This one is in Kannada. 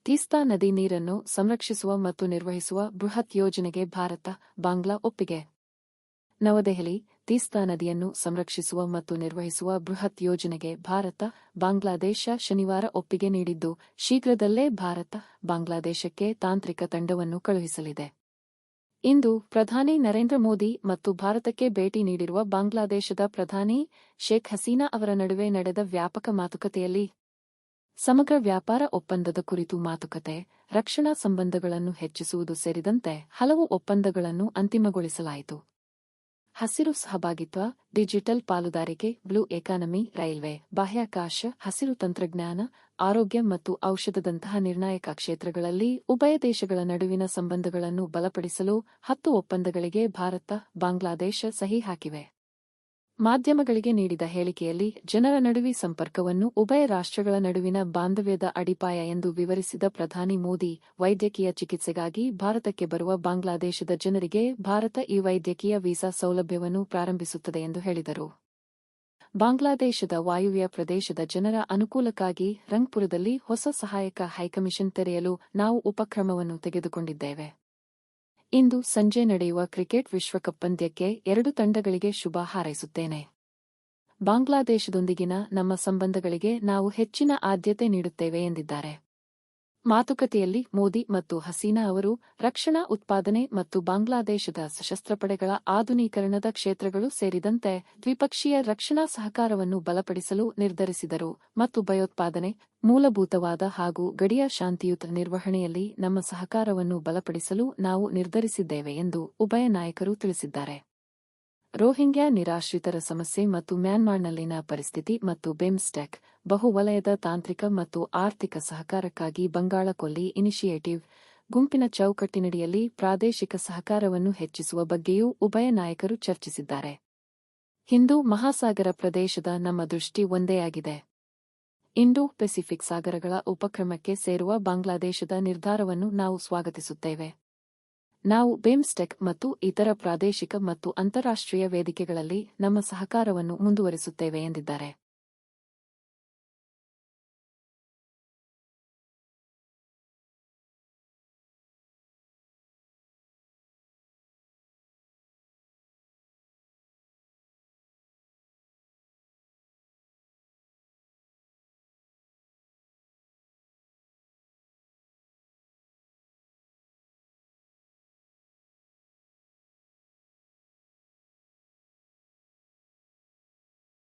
ತೀಸ್ತಾ ನದಿ ನೀರನ್ನು ಸಂರಕ್ಷಿಸುವ ಮತ್ತು ನಿರ್ವಹಿಸುವ ಬೃಹತ್ ಯೋಜನೆಗೆ ಭಾರತ, ಬಾಂಗ್ಲಾ ಒಪ್ಪಿಗೆ. ನವದೆಹಲಿ: ತೀಸ್ತಾ ನದಿಯನ್ನು ಸಂರಕ್ಷಿಸುವ ಮತ್ತು ನಿರ್ವಹಿಸುವ ಬೃಹತ್ ಯೋಜನೆಗೆ ಭಾರತ, ಬಾಂಗ್ಲಾದೇಶ ಶನಿವಾರ ಒಪ್ಪಿಗೆ ನೀಡಿದ್ದು, ಶೀಘ್ರದಲ್ಲೇ ಭಾರತ, ಬಾಂಗ್ಲಾದೇಶಕ್ಕೆ ತಾಂತ್ರಿಕ ತಂಡವನ್ನು ಕಳುಹಿಸಲಿದೆ. ಇಂದು ಪ್ರಧಾನಿ ನರೇಂದ್ರ ಮೋದಿ ಮತ್ತು ಭಾರತಕ್ಕೆ ಭೇಟಿ ನೀಡಿರುವ ಬಾಂಗ್ಲಾದೇಶದ ಪ್ರಧಾನಿ ಶೇಖ್ ಹಸೀನಾ ಅವರ ನಡುವೆ ನಡೆದ ವ್ಯಾಪಕ ಮಾತುಕತೆಯಲ್ಲಿ ಸಮಗ್ರ ವ್ಯಾಪಾರ ಒಪ್ಪಂದದ ಕುರಿತು ಮಾತುಕತೆ, ರಕ್ಷಣಾ ಸಂಬಂಧಗಳನ್ನು ಹೆಚ್ಚಿಸುವುದು ಸೇರಿದಂತೆ ಹಲವು ಒಪ್ಪಂದಗಳನ್ನು ಅಂತಿಮಗೊಳಿಸಲಾಯಿತು. ಹಸಿರು ಸಹಭಾಗಿತ್ವ, ಡಿಜಿಟಲ್ ಪಾಲುದಾರಿಕೆ, ಬ್ಲೂ ಎಕಾನಮಿ, ರೈಲ್ವೆ, ಬಾಹ್ಯಾಕಾಶ, ಹಸಿರು ತಂತ್ರಜ್ಞಾನ, ಆರೋಗ್ಯ ಮತ್ತು ಔಷಧದಂತಹ ನಿರ್ಣಾಯಕ ಕ್ಷೇತ್ರಗಳಲ್ಲಿ ಉಭಯ ದೇಶಗಳ ನಡುವಿನ ಸಂಬಂಧಗಳನ್ನು ಬಲಪಡಿಸಲು 10 ಒಪ್ಪಂದಗಳಿಗೆ ಭಾರತ, ಬಾಂಗ್ಲಾದೇಶ ಸಹಿ ಹಾಕಿವೆ. ಮಾಧ್ಯಮಗಳಿಗೆ ನೀಡಿದ ಹೇಳಿಕೆಯಲ್ಲಿ ಜನರ ನಡುವೆ ಸಂಪರ್ಕವನ್ನು ಉಭಯ ರಾಷ್ಟ್ರಗಳ ನಡುವಿನ ಬಾಂಧವ್ಯದ ಅಡಿಪಾಯ ಎಂದು ವಿವರಿಸಿದ ಪ್ರಧಾನಿ ಮೋದಿ, ವೈದ್ಯಕೀಯ ಚಿಕಿತ್ಸೆಗಾಗಿ ಭಾರತಕ್ಕೆ ಬರುವ ಬಾಂಗ್ಲಾದೇಶದ ಜನರಿಗೆ ಭಾರತ ಈ ವೈದ್ಯಕೀಯ ವೀಸಾ ಸೌಲಭ್ಯವನ್ನು ಪ್ರಾರಂಭಿಸುತ್ತದೆ ಎಂದು ಹೇಳಿದರು. ಬಾಂಗ್ಲಾದೇಶದ ವಾಯುವ್ಯ ಪ್ರದೇಶದ ಜನರ ಅನುಕೂಲಕ್ಕಾಗಿ ರಂಗ್ಪುರದಲ್ಲಿ ಹೊಸ ಸಹಾಯಕ ಹೈಕಮಿಷನ್ ತೆರೆಯಲು ನಾವು ಉಪಕ್ರಮವನ್ನು ತೆಗೆದುಕೊಂಡಿದ್ದೇವೆ. ಇಂದು ಸಂಜೆ ನಡೆಯುವ ಕ್ರಿಕೆಟ್ ವಿಶ್ವಕಪ್ ಪಂದ್ಯಕ್ಕೆ 2 ತಂಡಗಳಿಗೆ ಶುಭ ಹಾರೈಸುತ್ತೇನೆ. ಬಾಂಗ್ಲಾದೇಶದೊಂದಿಗಿನ ನಮ್ಮ ಸಂಬಂಧಗಳಿಗೆ ನಾವು ಹೆಚ್ಚಿನ ಆದ್ಯತೆ ನೀಡುತ್ತೇವೆ ಎಂದಿದ್ದಾರೆ. ಮಾತುಕತೆಯಲ್ಲಿ ಮೋದಿ ಮತ್ತು ಹಸೀನಾ ಅವರು ರಕ್ಷಣಾ ಉತ್ಪಾದನೆ ಮತ್ತು ಬಾಂಗ್ಲಾದೇಶದ ಸಶಸ್ತ್ರ ಪಡೆಗಳ ಆಧುನೀಕರಣದ ಕ್ಷೇತ್ರಗಳು ಸೇರಿದಂತೆ ದ್ವಿಪಕ್ಷೀಯ ರಕ್ಷಣಾ ಸಹಕಾರವನ್ನು ಬಲಪಡಿಸಲು ನಿರ್ಧರಿಸಿದರು ಮತ್ತು ಭಯೋತ್ಪಾದನೆ, ಮೂಲಭೂತವಾದ ಹಾಗೂ ಗಡಿಯ ಶಾಂತಿಯುತ ನಿರ್ವಹಣೆಯಲ್ಲಿ ನಮ್ಮ ಸಹಕಾರವನ್ನು ಬಲಪಡಿಸಲು ನಾವು ನಿರ್ಧರಿಸಿದ್ದೇವೆ ಎಂದು ಉಭಯ ನಾಯಕರು ತಿಳಿಸಿದ್ದಾರೆ. ರೋಹಿಂಗ್ಯಾ ನಿರಾಶ್ರಿತರ ಸಮಸ್ಯೆ ಮತ್ತು ಮ್ಯಾನ್ಮಾರ್ನಲ್ಲಿನ ಪರಿಸ್ಥಿತಿ ಮತ್ತು ಬಿಮ್ಸ್ಟೆಕ್ ಬಹುವಲಯದ ತಾಂತ್ರಿಕ ಮತ್ತು ಆರ್ಥಿಕ ಸಹಕಾರಕ್ಕಾಗಿ ಬಂಗಾಳ ಕೊಲ್ಲಿ ಇನಿಷಿಯೇಟಿವ್ ಗುಂಪಿನ ಚೌಕಟ್ಟಿನಡಿಯಲ್ಲಿ ಪ್ರಾದೇಶಿಕ ಸಹಕಾರವನ್ನು ಹೆಚ್ಚಿಸುವ ಬಗ್ಗೆಯೂ ಉಭಯ ನಾಯಕರು ಚರ್ಚಿಸಿದ್ದಾರೆ. ಹಿಂದೂ ಮಹಾಸಾಗರ ಪ್ರದೇಶದ ನಮ್ಮ ದೃಷ್ಟಿ ಒಂದೇ ಆಗಿದೆ. ಇಂಡೋ ಪೆಸಿಫಿಕ್ ಸಾಗರಗಳ ಉಪಕ್ರಮಕ್ಕೆ ಸೇರುವ ಬಾಂಗ್ಲಾದೇಶದ ನಿರ್ಧಾರವನ್ನು ನಾವು ಸ್ವಾಗತಿಸುತ್ತೇವೆ. ನಾವು ಬಿಮ್ಸ್ಟೆಕ್ ಮತ್ತು ಇತರ ಪ್ರಾದೇಶಿಕ ಮತ್ತು ಅಂತಾರಾಷ್ಟ್ರೀಯ ವೇದಿಕೆಗಳಲ್ಲಿ ನಮ್ಮ ಸಹಕಾರವನ್ನು ಮುಂದುವರಿಸುತ್ತೇವೆ ಎಂದಿದ್ದಾರೆ.